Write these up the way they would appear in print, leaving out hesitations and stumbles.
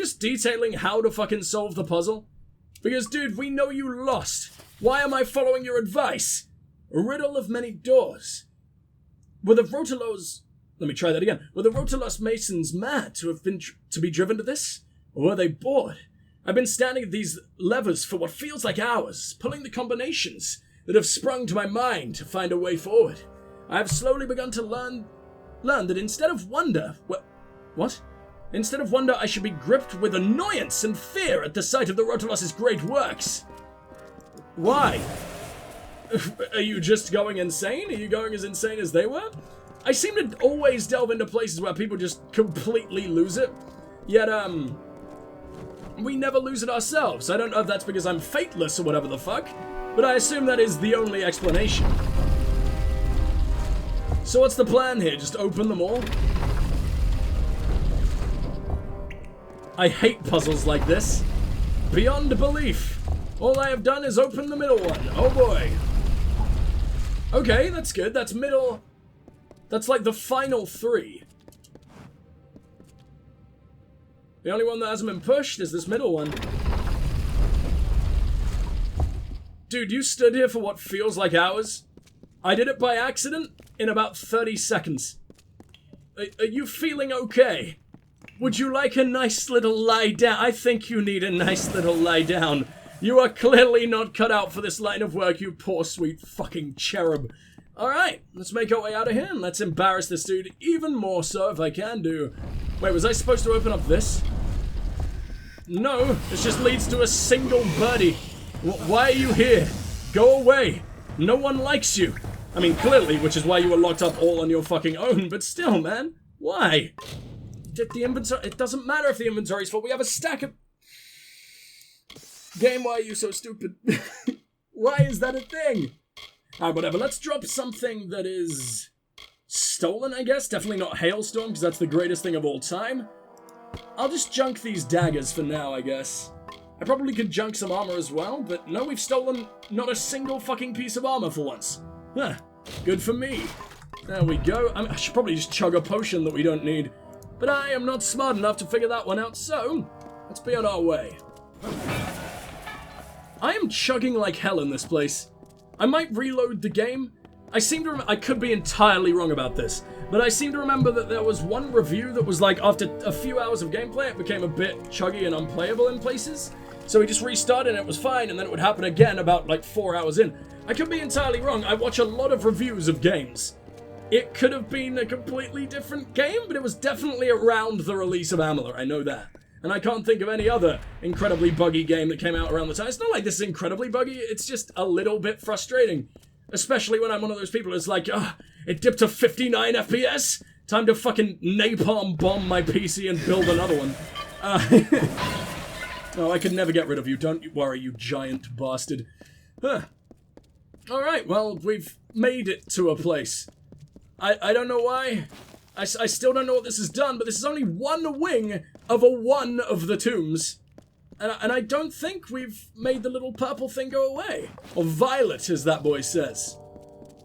just detailing how to fucking solve the puzzle? Because, dude, we know you lost. Why am I following your advice? A riddle of many doors. Were the Rotelos... Let me try that again. Were the Rotelos Masons mad to be driven to this? Or were they bored? I've been standing at these levers for what feels like hours, pulling the combinations that have sprung to my mind to find a way forward. I have slowly begun to learn that instead of wonder... What? Instead of wonder, I should be gripped with annoyance and fear at the sight of the Rotelos' great works. Why? Are you just going insane? Are you going as insane as they were? I seem to always delve into places where people just completely lose it. Yet, we never lose it ourselves. I don't know if that's because I'm fateless or whatever the fuck, but I assume that is the only explanation. So what's the plan here? Just open them all? I hate puzzles like this. Beyond belief. All I have done is open the middle one. Oh boy. Okay, that's good. That's middle. That's like the final 3. The only one that hasn't been pushed is this middle one. Dude, you stood here for what feels like hours. I did it by accident in about 30 seconds. Are you feeling okay? Would you like a nice little lie down? I think you need a nice little lie down. You are clearly not cut out for this line of work, you poor sweet fucking cherub. Alright, let's make our way out of here and let's embarrass this dude even more so if I can do. Wait, was I supposed to open up this? No, this just leads to a single birdie. Why are you here? Go away. No one likes you. I mean, clearly, which is why you were locked up all on your fucking own, but still, man. Why? The inventory, it doesn't matter if the inventory's full. We have a stack of... Game, why are you so stupid? Why is that a thing? Alright, whatever. Let's drop something that is stolen, I guess. Definitely not Hailstorm, because that's the greatest thing of all time. I'll just junk these daggers for now, I guess. I probably could junk some armor as well, but no, we've stolen not a single fucking piece of armor for once. Huh. Good for me. There we go. I should probably just chug a potion that we don't need. But I am not smart enough to figure that one out, so let's be on our way. I am chugging like hell in this place. I might reload the game. I seem to I could be entirely wrong about this, but I seem to remember that there was one review that was like, after a few hours of gameplay, it became a bit chuggy and unplayable in places. So we just restarted and it was fine, and then it would happen again about like 4 hours in. I could be entirely wrong. I watch a lot of reviews of games. It could have been a completely different game, but it was definitely around the release of Amalur, I know that. And I can't think of any other incredibly buggy game that came out around the time. It's not like this is incredibly buggy, it's just a little bit frustrating. Especially when I'm one of those people that's like, it dipped to 59 FPS? Time to fucking napalm bomb my PC and build another one. No, I could never get rid of you, don't you worry, you giant bastard. Alright, well, we've made it to a place. I don't know why. I still don't know what this has done, but this is only one wing of one of the tombs. And I don't think we've made the little purple thing go away. Or violet, as that boy says.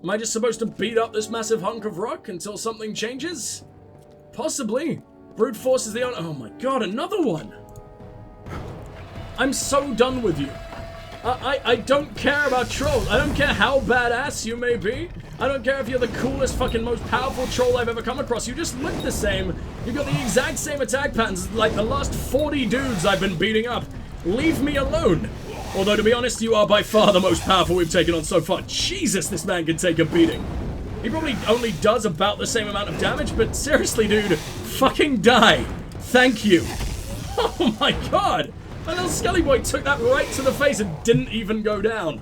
Am I just supposed to beat up this massive hunk of rock until something changes? Possibly. Brute force is the only... Oh my god, another one! I'm so done with you. I don't care about trolls. I don't care how badass you may be. I don't care if you're the coolest, fucking most powerful troll I've ever come across. You just look the same. You've got the exact same attack patterns like the last 40 dudes I've been beating up. Leave me alone. Although, to be honest, you are by far the most powerful we've taken on so far. Jesus, this man can take a beating. He probably only does about the same amount of damage, but seriously, dude, fucking die. Thank you. Oh my god. My little skelly boy took that right to the face and didn't even go down.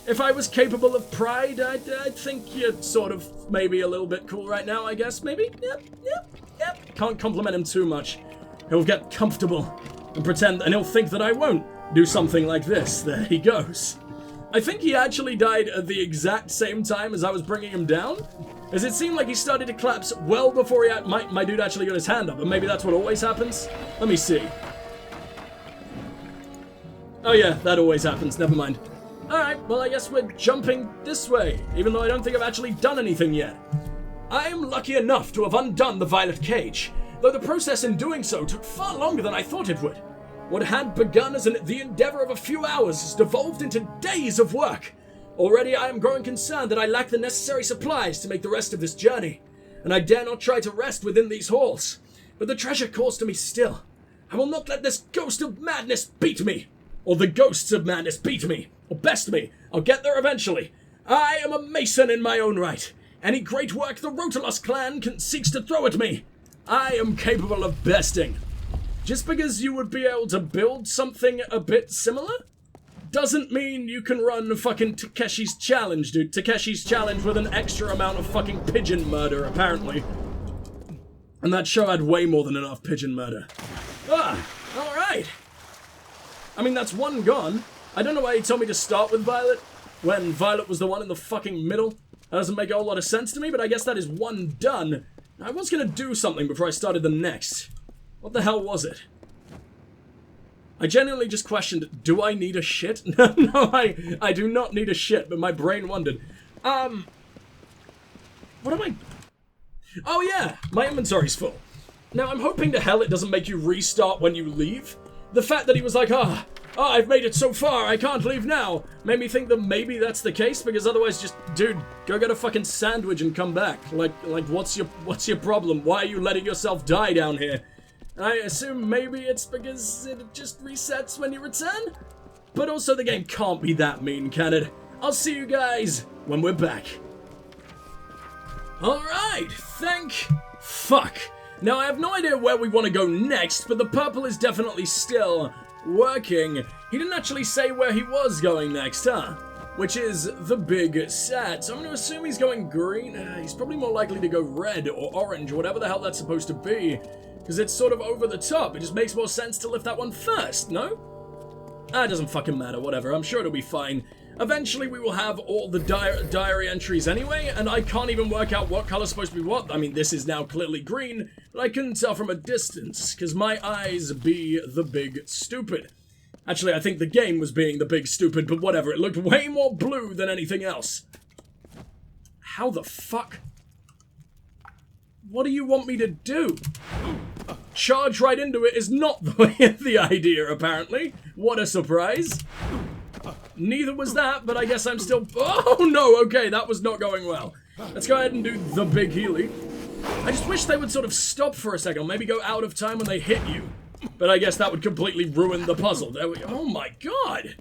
If I was capable of pride, I'd think you're sort of maybe a little bit cool right now, I guess. Maybe? Yep. Can't compliment him too much. He'll get comfortable and pretend, and he'll think that I won't do something like this. There he goes. I think he actually died at the exact same time as I was bringing him down, as it seemed like he started to collapse well before he had, my dude actually got his hand up, and maybe that's what always happens. Let me see. Oh yeah, that always happens, never mind. Alright, well I guess we're jumping this way, even though I don't think I've actually done anything yet. I am lucky enough to have undone the violet cage. though the process in doing so took far longer than I thought it would. What had begun as the endeavor of a few hours has devolved into days of work. Already I am growing concerned that I lack the necessary supplies to make the rest of this journey, and I dare not try to rest within these halls. But the treasure calls to me still. I will not let this ghost of madness beat me, or the ghosts of madness beat me, or best me. I'll get there eventually. I am a mason in my own right. Any great work the Rotalus clan seeks to throw at me, I am capable of besting. Just because you would be able to build something a bit similar doesn't mean you can run fucking Takeshi's Challenge, dude. Takeshi's Challenge with an extra amount of fucking pigeon murder, apparently. And that show had way more than enough pigeon murder. Alright. I mean, that's one gone. I don't know why he told me to start with Violet when Violet was the one in the fucking middle. That doesn't make a whole lot of sense to me, but I guess that is one done. I was gonna do something before I started the next. What the hell was it? I genuinely just questioned, do I need a shit? No, I do not need a shit, but my brain wondered. What am I... Oh yeah, my inventory's full. Now, I'm hoping to hell it doesn't make you restart when you leave. The fact that he was like, I've made it so far, I can't leave now, made me think that maybe that's the case, because otherwise just, dude, go get a fucking sandwich and come back. Like, what's your problem? Why are you letting yourself die down here? I assume maybe it's because it just resets when you return? But also the game can't be that mean, can it? I'll see you guys when we're back. Alright, thank fuck. Now I have no idea where we want to go next, but the purple is definitely still working. He didn't actually say where he was going next, huh? Which is the big sad. So I'm going to assume he's going green. He's probably more likely to go red or orange, or whatever the hell that's supposed to be. Because it's sort of over the top. It just makes more sense to lift that one first, no? It doesn't fucking matter, whatever. I'm sure it'll be fine. Eventually we will have all the diary entries anyway, and I can't even work out what color's supposed to be what. I mean, this is now clearly green, but I couldn't tell from a distance, because my eyes be the big stupid. Actually, I think the game was being the big stupid, but whatever. It looked way more blue than anything else. How the fuck? What do you want me to do? Charge right into it is not the idea, apparently. What a surprise. Neither was that, but I guess I'm still... Oh, no, okay, that was not going well. Let's go ahead and do the big Healy. I just wish they would sort of stop for a second, or maybe go out of time when they hit you. But I guess that would completely ruin the puzzle. There we go. Oh my god!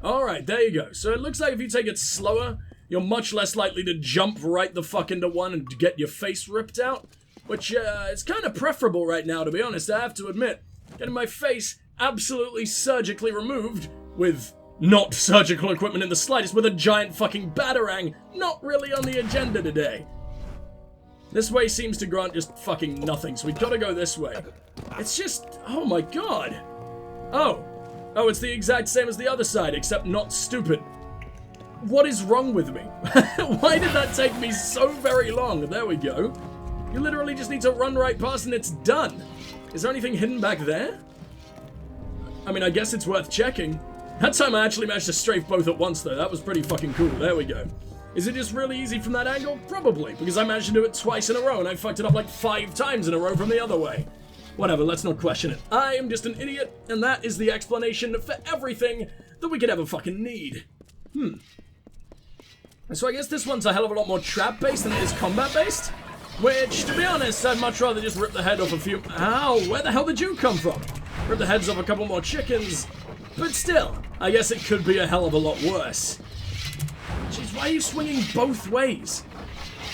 Alright, there you go. So it looks like if you take it slower, you're much less likely to jump right the fuck into one and get your face ripped out. Which, is kind of preferable right now, to be honest, I have to admit. Getting my face absolutely surgically removed, with not surgical equipment in the slightest, with a giant fucking batarang, not really on the agenda today. This way seems to grant just fucking nothing, so we've got to go this way. It's just, oh my god. Oh, it's the exact same as the other side, except not stupid. What is wrong with me? Why did that take me so very long? There we go. You literally just need to run right past and it's done. Is there anything hidden back there? I mean, I guess it's worth checking. That time I actually managed to strafe both at once, though. That was pretty fucking cool. There we go. Is it just really easy from that angle? Probably, because I managed to do it twice in a row and I fucked it up like 5 times in a row from the other way. Whatever, let's not question it. I am just an idiot, and that is the explanation for everything that we could ever fucking need. So I guess this one's a hell of a lot more trap-based than it is combat-based. Which, to be honest, I'd much rather just rip the head off a few... Ow, where the hell did you come from? Rip the heads off a couple more chickens. But still, I guess it could be a hell of a lot worse. Jeez, why are you swinging both ways?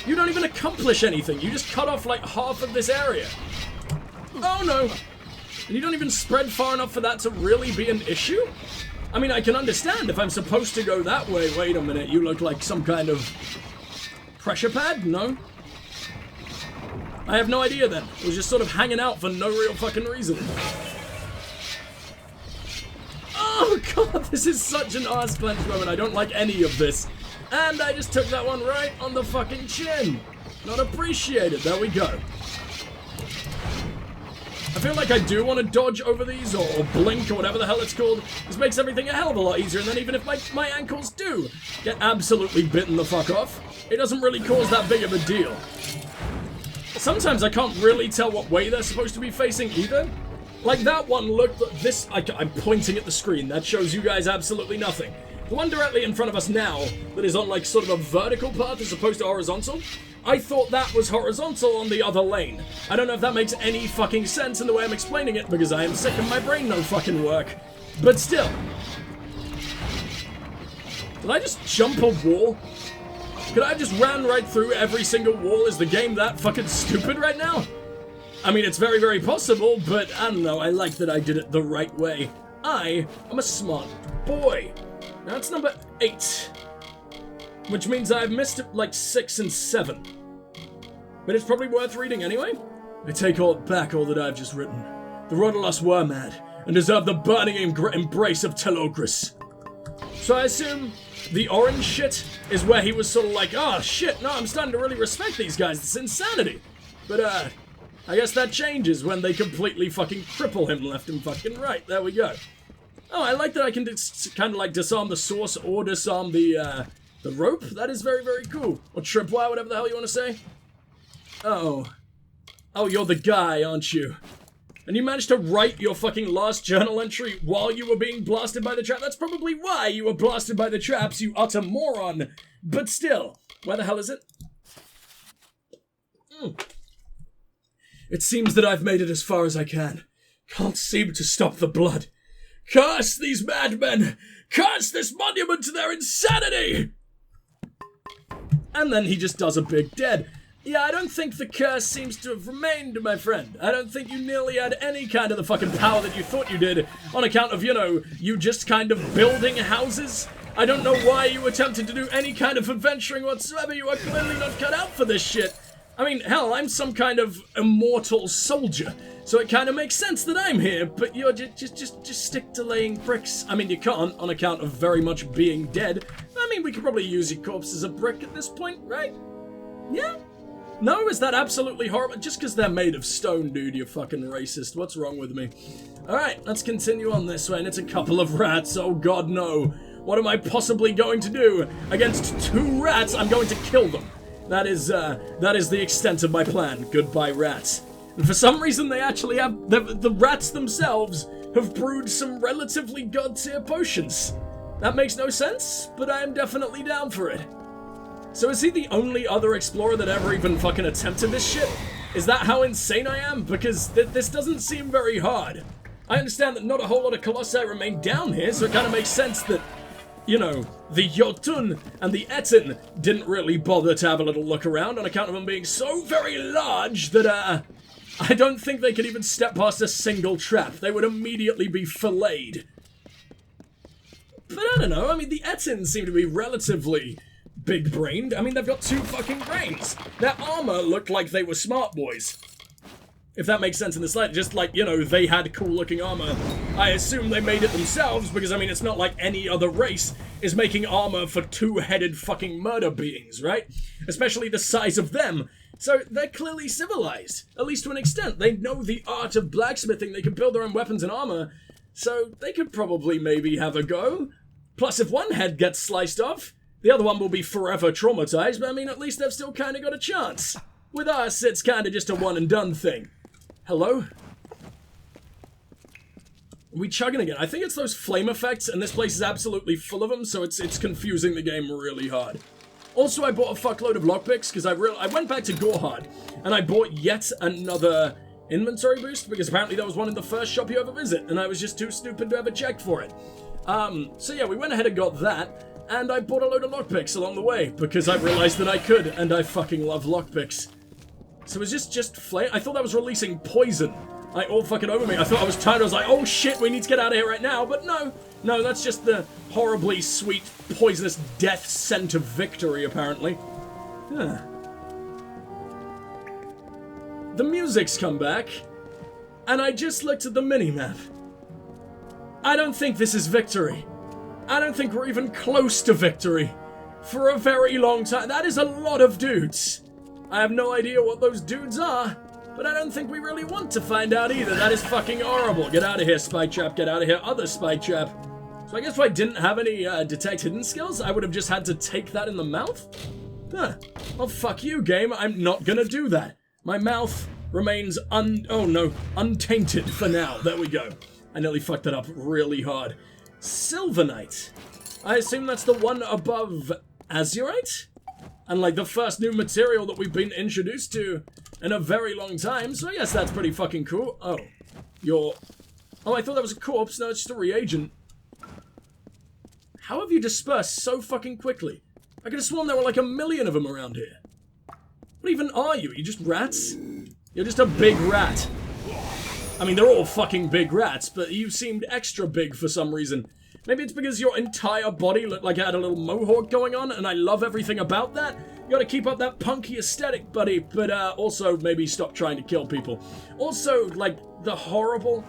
You don't even accomplish anything. You just cut off like half of this area. Oh no. And you don't even spread far enough for that to really be an issue? I mean, I can understand if I'm supposed to go that way. Wait a minute, you look like some kind of pressure pad? No? I have no idea then. It was just sort of hanging out for no real fucking reason. Oh god, this is such an arse clench moment. I don't like any of this. And I just took that one right on the fucking chin. Not appreciated. There we go. I feel like I do want to dodge over these, or blink, or whatever the hell it's called. This makes everything a hell of a lot easier, and then even if my ankles do get absolutely bitten the fuck off, it doesn't really cause that big of a deal. Sometimes I can't really tell what way they're supposed to be facing either. Like that one looked like this. I'm pointing at the screen. That shows you guys absolutely nothing. The one directly in front of us now that is on like sort of a vertical path as opposed to horizontal, I thought that was horizontal on the other lane. I don't know if that makes any fucking sense in the way I'm explaining it because I am sick and my brain no fucking work. But still. Did I just jump a wall? Could I have just ran right through every single wall? Is the game that fucking stupid right now? I mean, it's very, very possible, but I don't know. I like that I did it the right way. I am a smart boy. Now it's number 8. Which means I've missed like 6 and 7. But it's probably worth reading anyway. I take back all that I've just written. The Rodalos were mad and deserve the burning embrace of Telogris. So I assume the orange shit is where he was sort of like, oh shit, no, I'm starting to really respect these guys. It's insanity. But I guess that changes when they completely fucking cripple him left and fucking right. There we go. Oh, I like that I can kind of like disarm the source or disarm the rope. That is very, very cool. Or tripwire, whatever the hell you want to say. Oh. Oh, you're the guy, aren't you? And you managed to write your fucking last journal entry while you were being blasted by the trap. That's probably why you were blasted by the traps, you utter moron. But still, where the hell is it? It seems that I've made it as far as I can. Can't seem to stop the blood. Curse these madmen! Curse this monument to their insanity! And then he just does a big dead. Yeah, I don't think the curse seems to have remained, my friend. I don't think you nearly had any kind of the fucking power that you thought you did on account of, you know, you just kind of building houses. I don't know why you attempted to do any kind of adventuring whatsoever. You are clearly not cut out for this shit. I mean, hell, I'm some kind of immortal soldier, so it kind of makes sense that I'm here, but you're just stick to laying bricks. I mean, you can't, on account of very much being dead. I mean, we could probably use your corpse as a brick at this point, right? Yeah? No, is that absolutely horrible? Just because they're made of stone, dude, you're fucking racist. What's wrong with me? Alright, let's continue on this way, and it's a couple of rats. Oh god, no. What am I possibly going to do? Against 2 rats, I'm going to kill them. That is the extent of my plan. Goodbye, rats. And for some reason, they actually have... The rats themselves have brewed some relatively god-tier potions. That makes no sense, but I am definitely down for it. So is he the only other explorer that ever even fucking attempted this shit? Is that how insane I am? Because this doesn't seem very hard. I understand that not a whole lot of colossi remain down here, so it kind of makes sense that, you know, the Jotun and the Etten didn't really bother to have a little look around on account of them being so very large that, I don't think they could even step past a single trap. They would immediately be filleted. But I don't know, I mean, the Etten seem to be relatively big-brained. I mean, they've got 2 fucking brains. Their armor looked like they were smart boys. If that makes sense in the slightest, just like, you know, they had cool-looking armor. I assume they made it themselves, because, I mean, it's not like any other race is making armor for 2-headed fucking murder beings, right? Especially the size of them. So, they're clearly civilized, at least to an extent. They know the art of blacksmithing, they can build their own weapons and armor, so they could probably maybe have a go. Plus, if one head gets sliced off, the other one will be forever traumatized, but I mean, at least they've still kind of got a chance. With us, it's kind of just a one-and-done thing. Hello? Are we chugging again? I think it's those flame effects, and this place is absolutely full of them, so it's confusing the game really hard. Also, I bought a fuckload of lockpicks, because I went back to Gorhard, and I bought yet another inventory boost, because apparently there was one in the first shop you ever visit, and I was just too stupid to ever check for it. So yeah, we went ahead and got that. And I bought a load of lockpicks along the way, because I realized that I could, and I fucking love lockpicks. So is this just flame? I thought that was releasing poison, like, all fucking over me. I thought I was tired, I was like, oh shit, we need to get out of here right now, but no. No, that's just the horribly sweet, poisonous death scent of victory, apparently. Huh. The music's come back, and I just looked at the minimap. I don't think this is victory. I don't think we're even close to victory for a very long time. That is a lot of dudes. I have no idea what those dudes are, but I don't think we really want to find out either. That is fucking horrible. Get out of here, Spike Trap. Get out of here, other Spike Trap. So I guess if I didn't have any detect hidden skills, I would have just had to take that in the mouth? Huh. Well, fuck you, game. I'm not gonna do that. My mouth remains untainted for now. There we go. I nearly fucked that up really hard. Silvernite. I assume that's the one above Azurite? And like the first new material that we've been introduced to in a very long time, so I guess that's pretty fucking cool. Oh, oh, I thought that was a corpse, no, it's just a reagent. How have you dispersed so fucking quickly? I could have sworn there were like 1 million of them around here. What even are you? Are you just rats? You're just a big rat. I mean, they're all fucking big rats, but you seemed extra big for some reason. Maybe it's because your entire body looked like it had a little mohawk going on, and I love everything about that. You gotta keep up that punky aesthetic, buddy, but also maybe stop trying to kill people. Also, like, the horrible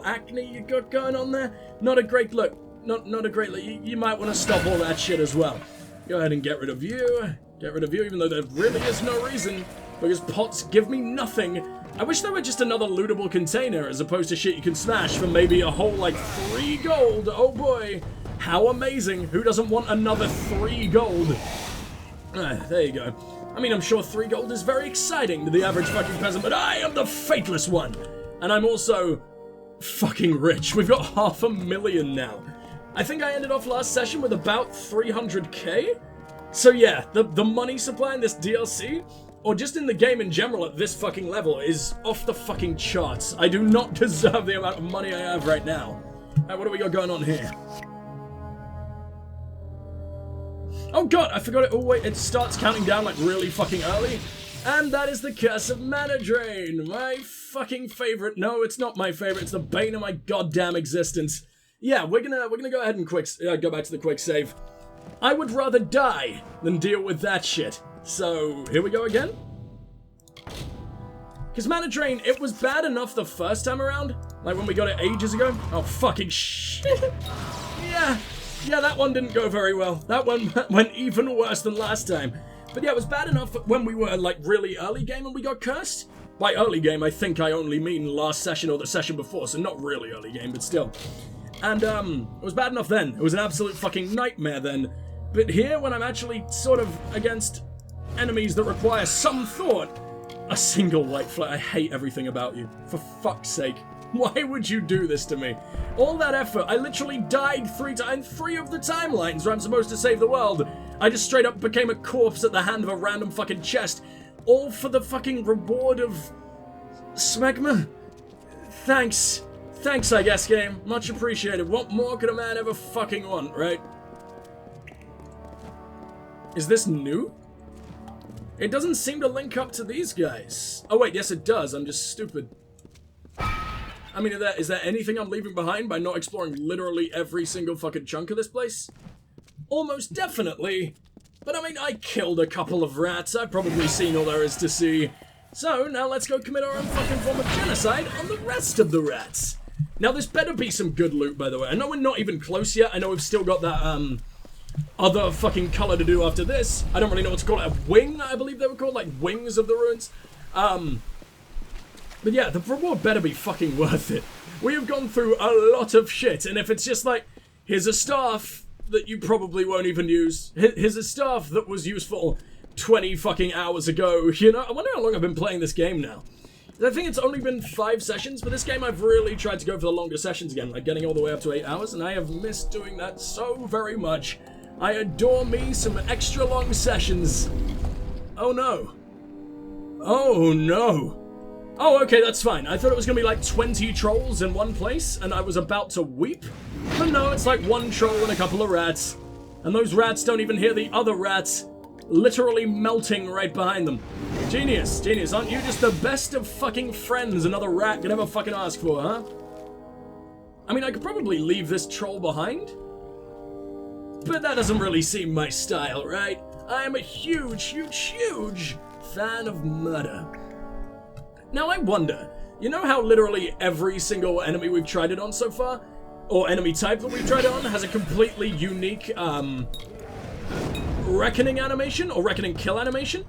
acne you got going on there. Not a great look. Not a great look. You might want to stop all that shit as well. Go ahead and get rid of you. Get rid of you, even though there really is no reason, because pots give me nothing. I wish there were just another lootable container as opposed to shit you can smash for maybe a whole, like, 3 gold. Oh boy. How amazing. Who doesn't want another 3 gold? There you go. I mean, I'm sure 3 gold is very exciting to the average fucking peasant, but I am the Fateless One. And I'm also fucking rich. We've got 500,000 now. I think I ended off last session with about 300k. So yeah, the money supply in this DLC, or just in the game in general at this fucking level, is off the fucking charts. I do not deserve the amount of money I have right now. Alright, what do we got going on here? Oh god, I forgot it. Oh wait, it starts counting down like really fucking early. And that is the Curse of Mana Drain. My fucking favorite. No, it's not my favorite. It's the bane of my goddamn existence. Yeah, we're gonna go ahead and go back to the quick save. I would rather die than deal with that shit. So, here we go again. Because Mana Drain, it was bad enough the first time around. Like when we got it ages ago. Oh, fucking shit. Yeah, that one didn't go very well. That one went even worse than last time. But yeah, it was bad enough when we were like really early game and we got cursed. By early game, I think I only mean last session or the session before, so not really early game, but still. And, it was bad enough then. It was an absolute fucking nightmare then. But here, when I'm actually sort of against enemies that require some thought, a single white flag. I hate everything about you. For fuck's sake. Why would you do this to me? All that effort, I literally died 3 times, 3 of the timelines where I'm supposed to save the world. I just straight up became a corpse at the hand of a random fucking chest. All for the fucking reward of smegma? Thanks. Thanks, I guess, game. Much appreciated. What more could a man ever fucking want, right? Is this new? It doesn't seem to link up to these guys. Oh wait, yes it does. I'm just stupid. I mean, is there anything I'm leaving behind by not exploring literally every single fucking chunk of this place? Almost definitely. But I mean, I killed a couple of rats. I've probably seen all there is to see. So, now let's go commit our own fucking form of genocide on the rest of the rats. Now, this better be some good loot, by the way. I know we're not even close yet. I know we've still got that, other fucking color to do after this. I don't really know what to call it. A wing, I believe they were called. Like, wings of the ruins. But yeah, the reward better be fucking worth it. We have gone through a lot of shit, and if it's just like, here's a staff that you probably won't even use. Here's a staff that was useful 20 fucking hours ago. You know, I wonder how long I've been playing this game now. I think it's only been 5 sessions, but this game I've really tried to go for the longer sessions again, like getting all the way up to 8 hours, and I have missed doing that so very much. I adore me some extra long sessions. Oh no. Oh no. Oh, okay, that's fine. I thought it was gonna be like 20 trolls in one place, and I was about to weep. But no, it's like 1 troll and a couple of rats. And those rats don't even hear the other rats literally melting right behind them. Genius, genius. Aren't you just the best of fucking friends another rat could ever fucking ask for, huh? I mean, I could probably leave this troll behind, but that doesn't really seem my style, right? I am a huge fan of murder. Now I wonder, you know how literally every single enemy we've tried it on so far, or enemy type that we've tried it on, has a completely unique, reckoning animation, or reckoning kill animation?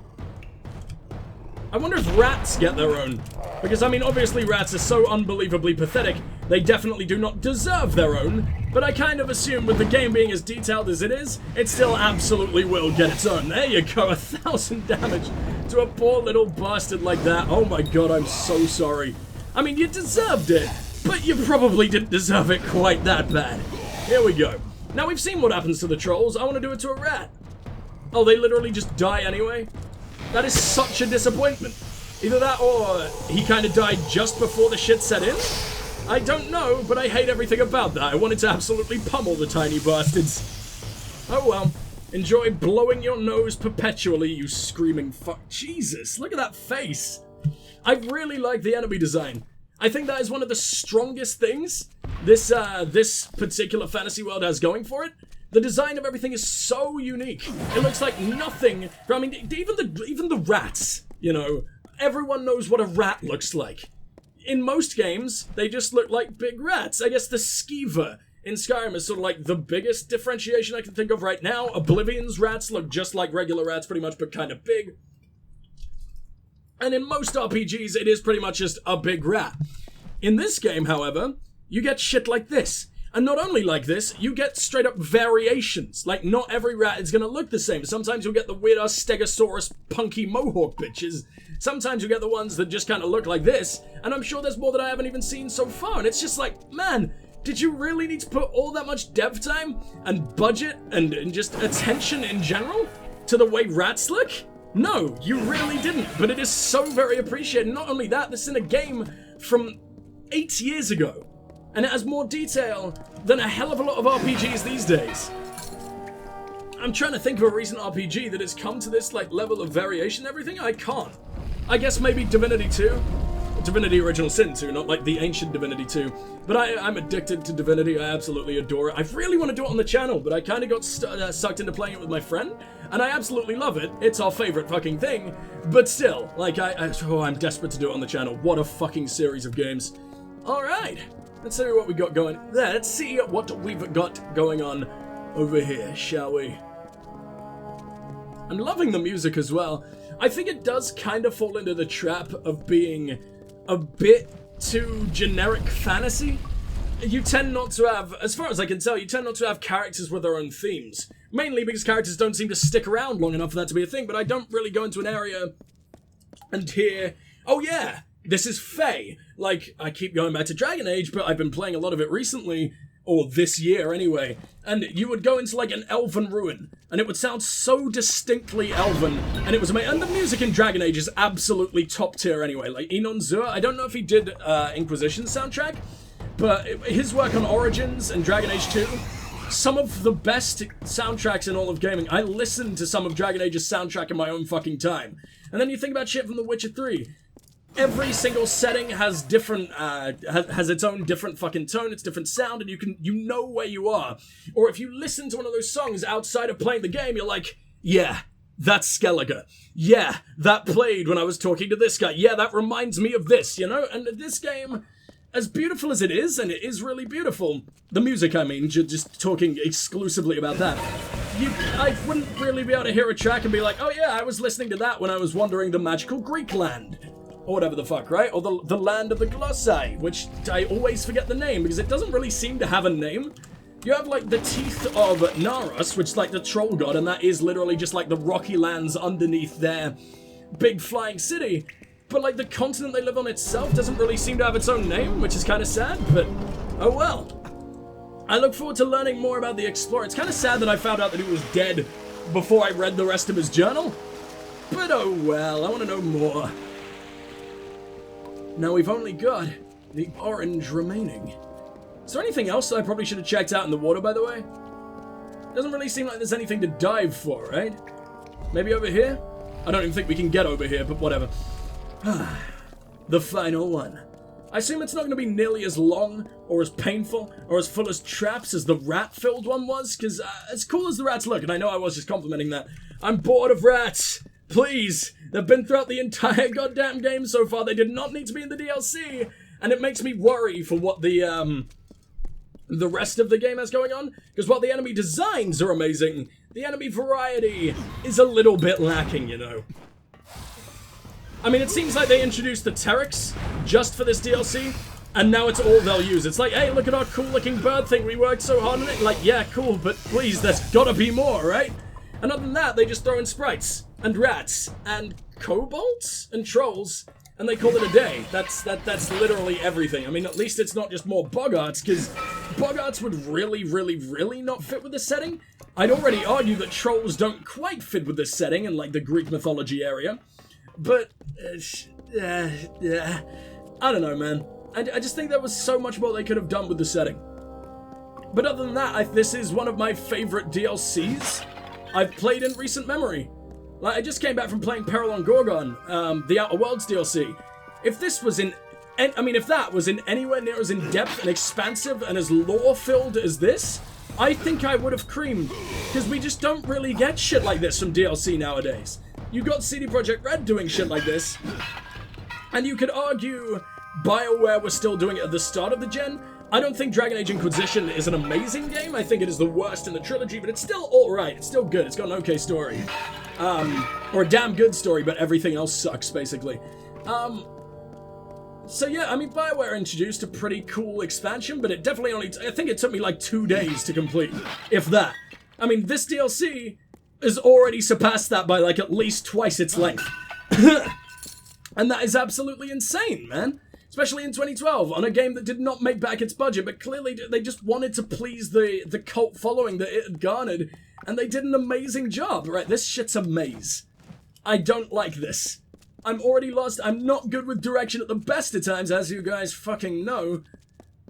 I wonder if rats get their own. Because, I mean, obviously rats are so unbelievably pathetic, they definitely do not deserve their own. But I kind of assume with the game being as detailed as it is, it still absolutely will get its own. There you go, 1,000 damage to a poor little bastard like that. Oh my god, I'm so sorry. I mean, you deserved it, but you probably didn't deserve it quite that bad. Here we go. Now we've seen what happens to the trolls, I want to do it to a rat. Oh, they literally just die anyway? That is such a disappointment. Either that or he kind of died just before the shit set in? I don't know, but I hate everything about that. I wanted to absolutely pummel the tiny bastards. Oh well. Enjoy blowing your nose perpetually, you screaming fuck. Jesus, look at that face. I really like the enemy design. I think that is one of the strongest things this particular fantasy world has going for it. The design of everything is so unique. It looks like nothing. I mean, even the rats, you know, everyone knows what a rat looks like. In most games, they just look like big rats. I guess the skeever in Skyrim is sort of like the biggest differentiation I can think of right now. Oblivion's rats look just like regular rats pretty much, but kind of big. And in most RPGs, it is pretty much just a big rat. In this game, however, you get shit like this. And not only like this, you get straight up variations. Like, not every rat is gonna look the same. Sometimes you'll get the weird-ass Stegosaurus punky mohawk bitches. Sometimes you get the ones that just kind of look like this. And I'm sure there's more that I haven't even seen so far. And it's just like, man, did you really need to put all that much dev time and budget and just attention in general to the way rats look? No, you really didn't. But it is so very appreciated. Not only that, this is in a game from 8 years ago. And it has more detail than a hell of a lot of RPGs these days. I'm trying to think of a recent RPG that has come to this like level of variation and everything. I can't. I guess maybe Divinity 2. Divinity Original Sin 2, not like the ancient Divinity 2. But I'm addicted to Divinity. I absolutely adore it. I really want to do it on the channel, but I kind of got sucked into playing it with my friend. And I absolutely love it. It's our favorite fucking thing. But still, like, I'm desperate to do it on the channel. What a fucking series of games. Alright. Let's see what we got going there. Let's see what we've got going on over here, shall we? I'm loving the music as well. I think it does kind of fall into the trap of being a bit too generic fantasy. You tend not to have, as far as I can tell, you tend not to have characters with their own themes. Mainly because characters don't seem to stick around long enough for that to be a thing, but I don't really go into an area and hear, oh yeah, this is Fae. Like, I keep going back to Dragon Age, but I've been playing a lot of it recently, or this year anyway, and you would go into like an elven ruin, and it would sound so distinctly elven, and it was amazing. And the music in Dragon Age is absolutely top tier anyway. Like Enon Zur, I don't know if he did Inquisition's soundtrack, but his work on Origins and Dragon Age 2, some of the best soundtracks in all of gaming. I listened to some of Dragon Age's soundtrack in my own fucking time. And then you think about shit from The Witcher 3. Every single setting has different, has its own different fucking tone, its different sound, and you know where you are. Or if you listen to one of those songs outside of playing the game, you're like, yeah, that's Skellige. Yeah, that played when I was talking to this guy. Yeah, that reminds me of this, you know? And this game, as beautiful as it is, and it is really beautiful, the music, I mean, just talking exclusively about that, I wouldn't really be able to hear a track and be like, oh yeah, I was listening to that when I was wandering the magical Greek land. Or whatever the fuck, right? Or the land of the Glossae, which I always forget the name because it doesn't really seem to have a name. You have like the Teeth of Naros, which is like the troll god, and that is literally just like the rocky lands underneath their big flying city. But like the continent they live on itself doesn't really seem to have its own name, which is kind of sad, but oh well. I look forward to learning more about the Explorer. It's kind of sad that I found out that he was dead before I read the rest of his journal. But oh well, I want to know more. Now we've only got the orange remaining. Is there anything else that I probably should have checked out in the water, by the way? Doesn't really seem like there's anything to dive for, right? Maybe over here? I don't even think we can get over here, but whatever. The final one. I assume it's not going to be nearly as long, or as painful, or as full as traps as the rat-filled one was, because as cool as the rats look, and I know I was just complimenting that, I'm bored of rats. Please, they've been throughout the entire goddamn game so far. They did not need to be in the DLC, and it makes me worry for what the rest of the game has going on, because while the enemy designs are amazing, the enemy variety is a little bit lacking, you know. I mean, it seems like they introduced the Terex just for this DLC, And now it's all they'll use. It's like, hey, look at our cool-looking bird thing. We worked so hard on it. Like, yeah, cool, but please, there's gotta be more, right? And other than that, they just throw in sprites and rats and kobolds and trolls, and they call it a day. That's literally everything. I mean, at least it's not just more boggarts, because boggarts would really, really, really not fit with the setting. I'd already argue that trolls don't quite fit with this setting in, like, the Greek mythology area. But, yeah, I don't know, man. I just think there was so much more they could have done with the setting. But other than that, this is one of my favorite DLCs I've played in recent memory. Like, I just came back from playing Peril on Gorgon, the Outer Worlds DLC. If this was in... if that was in anywhere near as in-depth and expansive and as lore-filled as this, I think I would have creamed. Because we just don't really get shit like this from DLC nowadays. You got CD Projekt Red doing shit like this, and you could argue BioWare was still doing it at the start of the gen. I don't think Dragon Age Inquisition is an amazing game. I think it is the worst in the trilogy, but it's still alright. It's still good. It's got an okay story. Or a damn good story, but everything else sucks, basically. So yeah, I mean, BioWare introduced a pretty cool expansion, but it definitely only... I think it took me like 2 days to complete, if that. I mean, this DLC has already surpassed that by like at least twice its length. And that is absolutely insane, man. Especially in 2012, on a game that did not make back its budget, but clearly they just wanted to please the cult following that it had garnered, and they did an amazing job. Right, this shit's a maze. I don't like this. I'm already lost. I'm not good with direction at the best of times, as you guys fucking know.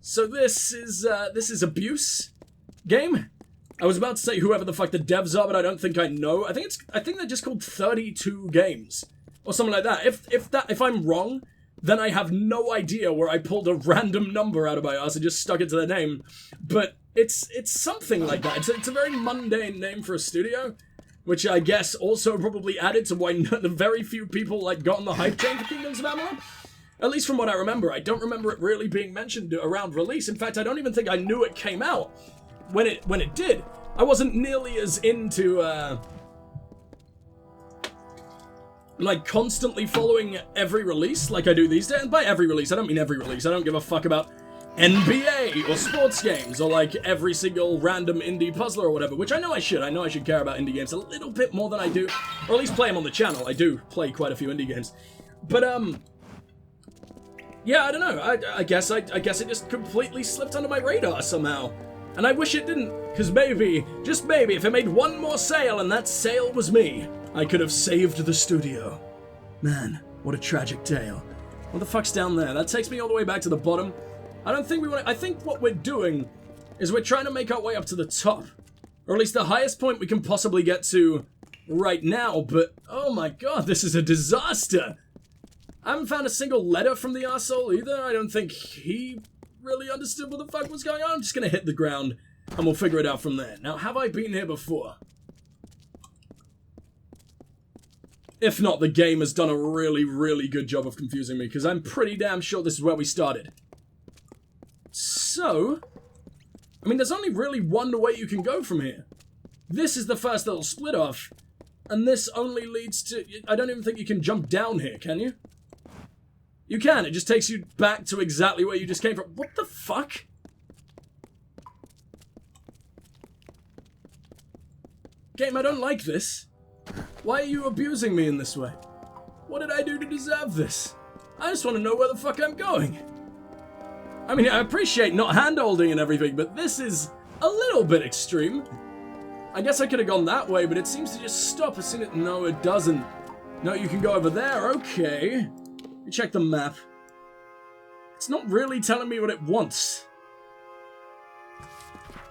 So this is abuse game. I was about to say whoever the fuck the devs are, but I don't think I know. I think they're just called 32 games or something like that. If I'm wrong, then I have no idea where I pulled a random number out of my ass and just stuck it to the name. But it's something like that. It's a very mundane name for a studio, which I guess also probably added to why the very few people like got on the hype train for Kingdoms of Amalur. At least from what I remember. I don't remember it really being mentioned around release. In fact, I don't even think I knew it came out when it did. I wasn't nearly as into like constantly following every release like I do these days. And by every release, I don't mean every release. I don't give a fuck about NBA or sports games or like every single random indie puzzler or whatever, which I know I should. I know I should care about indie games a little bit more than I do, or at least play them on the channel. I do play quite a few indie games. But yeah, I don't know. I guess it just completely slipped under my radar somehow. And I wish it didn't, because maybe, just maybe, if it made one more sale and that sale was me, I could have saved the studio. Man, what a tragic tale. What the fuck's down there? That takes me all the way back to the bottom. I don't think we want to... I think what we're doing is we're trying to make our way up to the top. Or at least the highest point we can possibly get to right now, but oh my god, this is a disaster. I haven't found a single letter from the arsehole either. I don't think he really understood what the fuck was going on. I'm just gonna hit the ground and we'll figure it out from there. Now, have I been here before? If not, the game has done a really, really good job of confusing me, because I'm pretty damn sure this is where we started. So, I mean, there's only really one way you can go from here. This is the first little split off, and this only leads to... I don't even think you can jump down here, can you? You can, it just takes you back to exactly where you just came from. What the fuck? Game, I don't like this. Why are you abusing me in this way? What did I do to deserve this? I just want to know where the fuck I'm going. I mean, I appreciate not hand-holding and everything, but this is a little bit extreme. I guess I could have gone that way, but it seems to just stop as soon as... No, it doesn't. No, you can go over there. Okay. Let me check the map. It's not really telling me what it wants.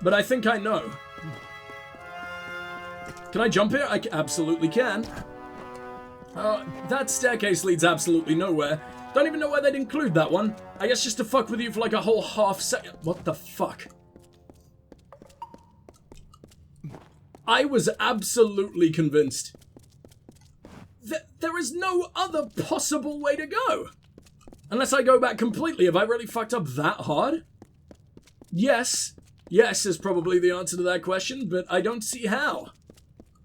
But I think I know. Can I jump here? I absolutely can. That staircase leads absolutely nowhere. Don't even know why they'd include that one. I guess just to fuck with you for like a whole half second. What the fuck? I was absolutely convinced. There is no other possible way to go. Unless I go back completely. Have I really fucked up that hard? Yes. Yes is probably the answer to that question, but I don't see how.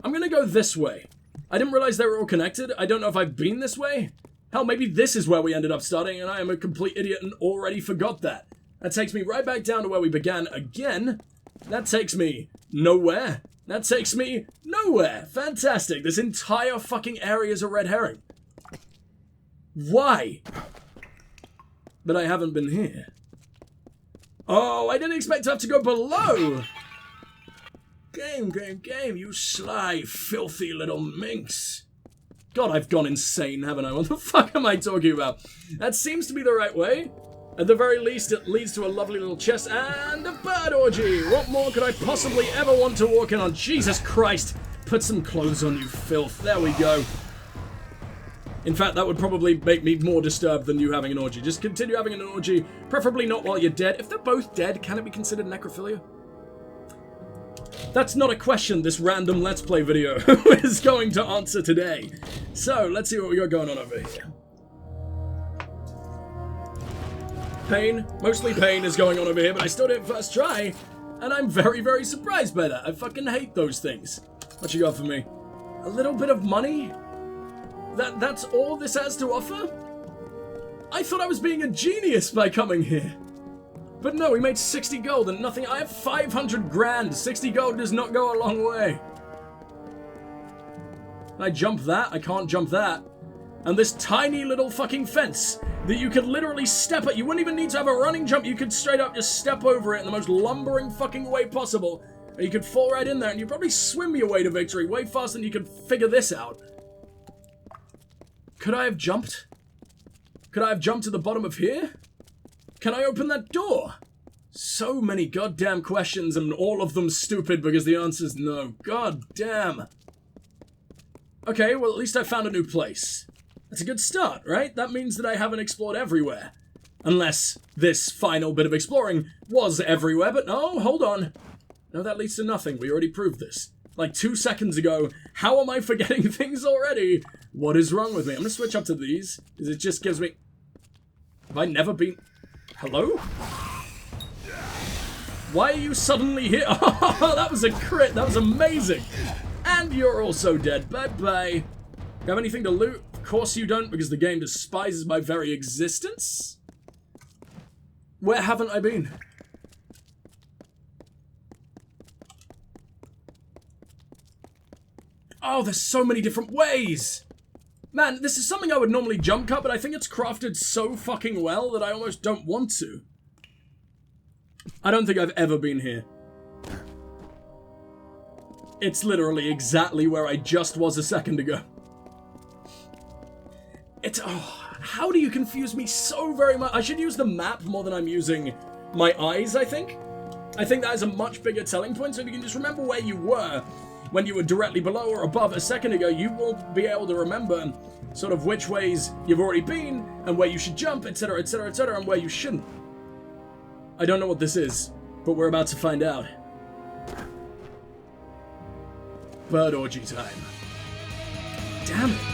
I'm gonna go this way. I didn't realize they were all connected. I don't know if I've been this way. Hell, maybe this is where we ended up starting, and I am a complete idiot and already forgot that. That takes me right back down to where we began again. That takes me nowhere. That takes me nowhere. Fantastic. This entire fucking area is a red herring. Why? But I haven't been here. Oh, I didn't expect to have to go below. Game, you sly, filthy little minx. God, I've gone insane, haven't I? What the fuck am I talking about? That seems to be the right way. At the very least, it leads to a lovely little chest and a bird orgy. What more could I possibly ever want to walk in on? Jesus Christ. Put some clothes on, you filth. There we go. In fact, that would probably make me more disturbed than you having an orgy. Just continue having an orgy, preferably not while you're dead. If they're both dead, can it be considered necrophilia? That's not a question this random Let's Play video is going to answer today. So, let's see what we got going on over here. Pain, mostly pain is going on over here, but I still did it first try, and I'm very, very surprised by that. I fucking hate those things. What you got for me? A little bit of money? That's all this has to offer? I thought I was being a genius by coming here. But no, we made 60 gold and nothing. I have 500 grand. 60 gold does not go a long way. Can I jump that? I can't jump that. And this tiny little fucking fence that you could literally step at. You wouldn't even need to have a running jump. You could straight up just step over it in the most lumbering fucking way possible. And you could fall right in there and you'd probably swim your way to victory way faster than you could figure this out. Could I have jumped? Could I have jumped to the bottom of here? Can I open that door? So many goddamn questions and all of them stupid because the answer's no. God damn. Okay, well at least I found a new place. That's a good start, right? That means that I haven't explored everywhere. Unless this final bit of exploring was everywhere, but no, hold on. No, that leads to nothing. We already proved this. Like 2 seconds ago. How am I forgetting things already? What is wrong with me? I'm gonna switch up to these, because it just gives me... Have I never been... Hello? Why are you suddenly here? Oh, that was a crit. That was amazing. And you're also dead. Bye-bye. You have anything to loot? Of course you don't, because the game despises my very existence. Where haven't I been? Oh, there's so many different ways. Man, this is something I would normally jump cut, but I think it's crafted so fucking well that I almost don't want to. I don't think I've ever been here. It's literally exactly where I just was a second ago. It's... Oh, how do you confuse me so very much? I should use the map more than I'm using my eyes, I think. I think that is a much bigger telling point, so if you can just remember where you were when you were directly below or above a second ago, you will be able to remember sort of which ways you've already been, and where you should jump, etc, etc, etc, and where you shouldn't. I don't know what this is, but we're about to find out. Bird orgy time. Damn it.